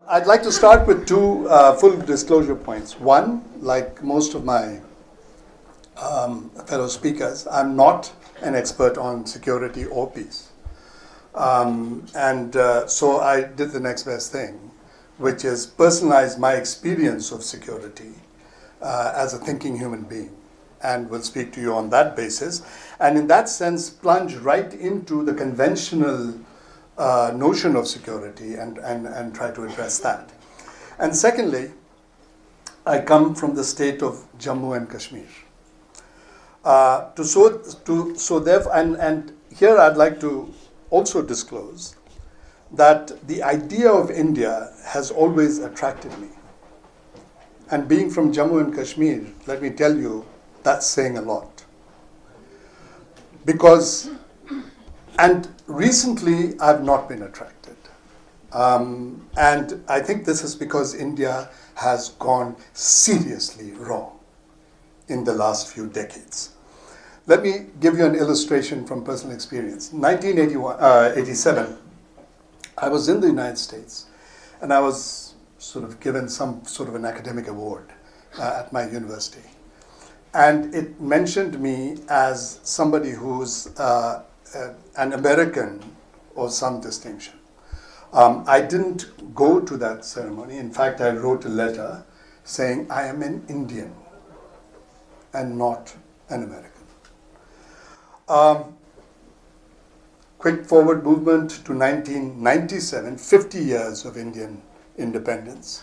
I'd like to start with two full disclosure points. One, like most of my fellow speakers, I'm not an expert on security or peace. So I did the next best thing, which is personalize my experience of security as a thinking human being, and will speak to you on that basis. And in that sense, plunge right into the conventional notion of security and try to address that. And secondly, I come from the state of Jammu and Kashmir. And here I'd like to also disclose that the idea of India has always attracted me. And being from Jammu and Kashmir, let me tell you, that's saying a lot. And recently, I've not been attracted. And I think this is because India has gone seriously wrong in the last few decades. Let me give you an illustration from personal experience. 1987, I was in the United States, and I was sort of given some sort of an academic award at my university. And it mentioned me as somebody who's an American of some distinction. I didn't go to that ceremony. In fact, I wrote a letter saying I am an Indian and not an American. Quick forward movement to 1997, 50 years of Indian independence.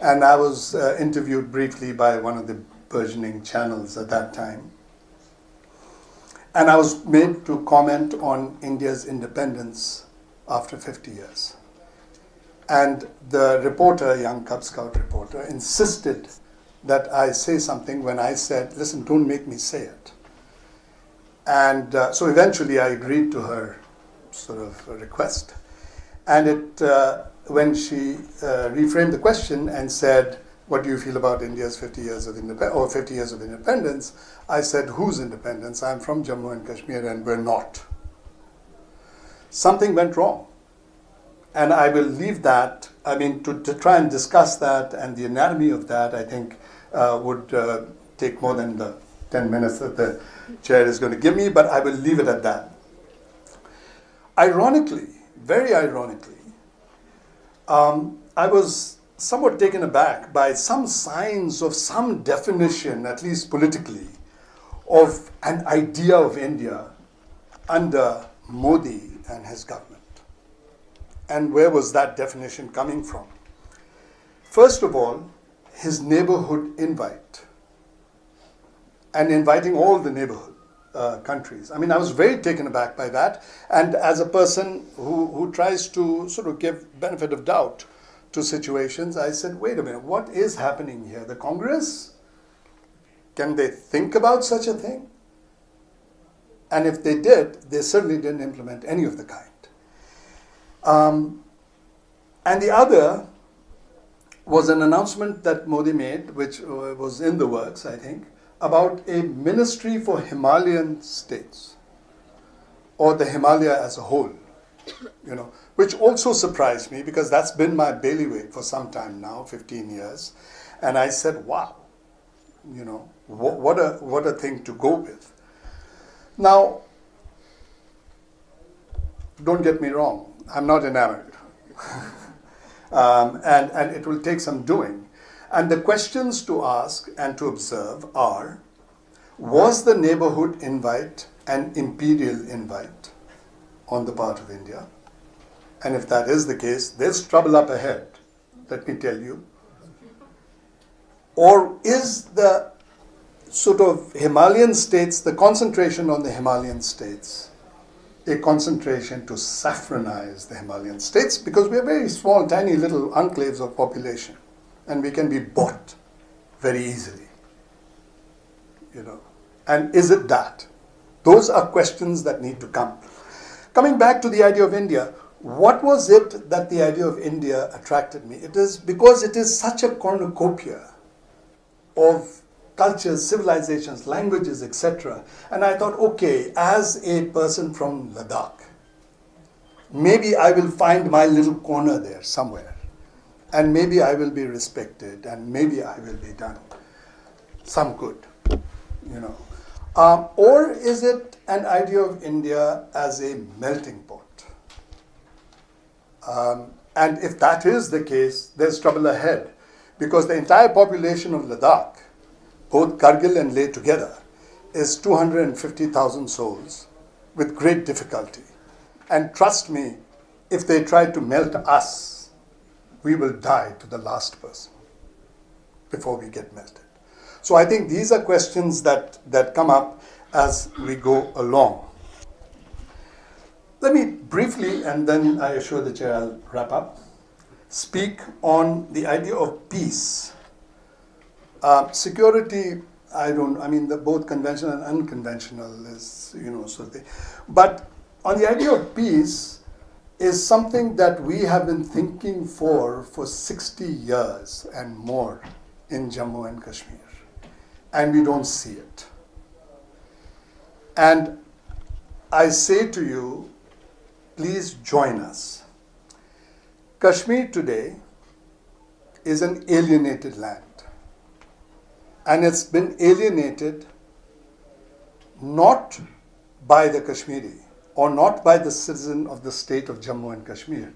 And I was interviewed briefly by one of the burgeoning channels at that time. And I was made to comment on India's independence after 50 years. And the reporter, a young Cub Scout reporter, insisted that I say something when I said, listen, don't make me say it. And so eventually I agreed to her sort of request. And when she reframed the question and said, what do you feel about India's 50 years of independence? I said, whose independence? I'm from Jammu and Kashmir and we're not. Something went wrong. And I will leave that, to try and discuss that and the anatomy of that, I think would take more than the 10 minutes that the chair is going to give me, but I will leave it at that. Ironically, very ironically, I was somewhat taken aback by some signs of some definition, at least politically, of an idea of India under Modi and his government. And where was that definition coming from? First of all, his neighborhood invite, and inviting all the neighborhood countries. I was very taken aback by that. And as a person who tries to sort of give benefit of doubt to situations, I said, wait a minute, what is happening here? The Congress? Can they think about such a thing? And if they did, they certainly didn't implement any of the kind. And the other was an announcement that Modi made, which was in the works, I think, about a ministry for Himalayan states, or the Himalaya as a whole, which also surprised me because that's been my bailiwick for some time now, 15 years. And I said, wow, what a thing to go with. Now, don't get me wrong, I'm not enamored. And it will take some doing. And the questions to ask and to observe are, was the neighborhood invite an imperial invite on the part of India? And if that is the case, there's trouble up ahead, let me tell you. Or is the sort of Himalayan states, the concentration on the Himalayan states, a concentration to saffronize the Himalayan states? Because we are very small, tiny little enclaves of population. And we can be bought very easily, And is it that? Those are questions that need to come. Coming back to the idea of India, what was it that the idea of India attracted me? It is because it is such a cornucopia of cultures, civilizations, languages, etc. And I thought, okay, as a person from Ladakh, maybe I will find my little corner there somewhere. and maybe I will be respected, and maybe I will be done some good, you know. Or is it an idea of India as a melting pot? And if that is the case, there's trouble ahead, because the entire population of Ladakh, both Kargil and Leh together, is 250,000 souls with great difficulty. And trust me, if they try to melt us, we will die to the last person before we get melted. So I think these are questions that come up as we go along. Let me briefly, and then I assure the chair I'll wrap up, speak on the idea of peace. Security, both conventional and unconventional is, sort of thing. But on the idea of peace is something that we have been thinking for 60 years and more in Jammu and Kashmir. And we don't see it. And I say to you, please join us. Kashmir today is an alienated land. And it's been alienated not by the Kashmiri or not by the citizen of the state of Jammu and Kashmir,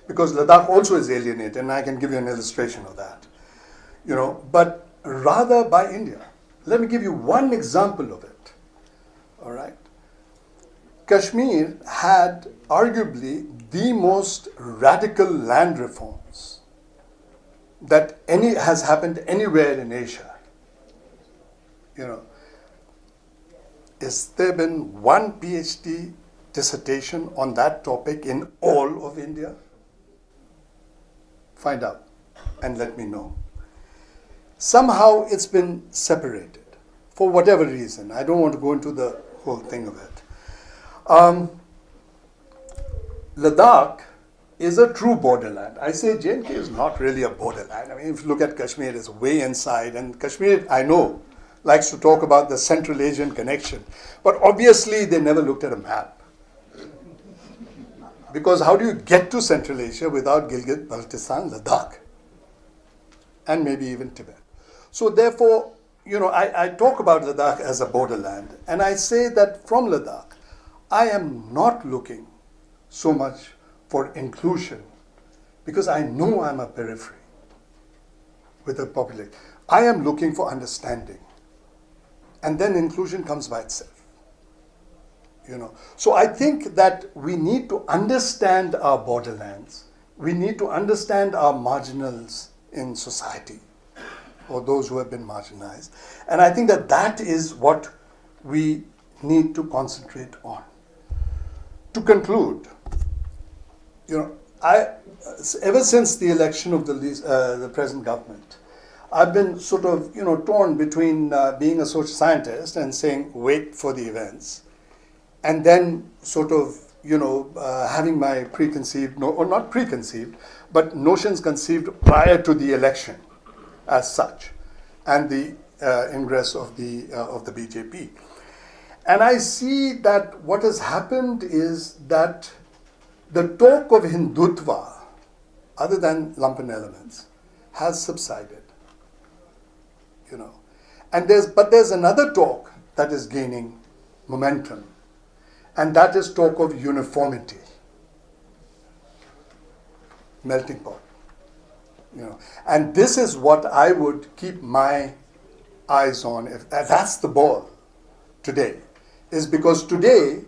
because Ladakh also is alienated, and I can give you an illustration of that, but rather by India. Let me give you one example of it, all right? Kashmir had arguably the most radical land reforms that has happened anywhere in Asia. Has there been one PhD dissertation on that topic in all of India? Find out and let me know. Somehow it's been separated for whatever reason. I don't want to go into the whole thing of it. Ladakh is a true borderland. I say J&K is not really a borderland. I mean, if you look at Kashmir, it's way inside. And Kashmir, I know, likes to talk about the Central Asian connection. But obviously, they never looked at a map. Because how do you get to Central Asia without Gilgit, Baltistan, Ladakh? And maybe even Tibet. So therefore, I talk about Ladakh as a borderland. And I say that from Ladakh, I am not looking so much for inclusion, because I know I'm a periphery with a population. I am looking for understanding. And then inclusion comes by itself. So I think that we need to understand our borderlands. We need to understand our marginals in society, or those who have been marginalized. And I think that is what we need to concentrate on. To conclude, ever since the election of the present government, I've been sort of, torn between being a social scientist and saying, wait for the events, and then sort of, having my not preconceived, but notions conceived prior to the election as such, and the ingress of the BJP. And I see that what has happened is that the talk of Hindutva, other than lumpen elements, has subsided. And there's another talk that is gaining momentum, and that is talk of uniformity, melting pot. And this is what I would keep my eyes on. If that's the ball today, is because today,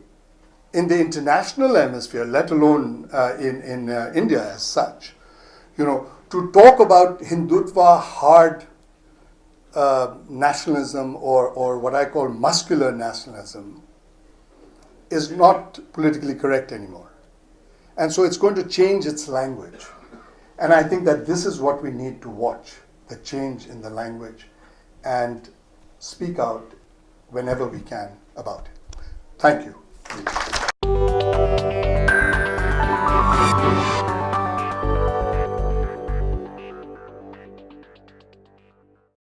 in the international hemisphere, let alone in India as such, to talk about Hindutva hard nationalism or what I call muscular nationalism is not politically correct anymore. And so it's going to change its language. And I think that this is what we need to watch, the change in the language, and speak out whenever we can about it. Thank you.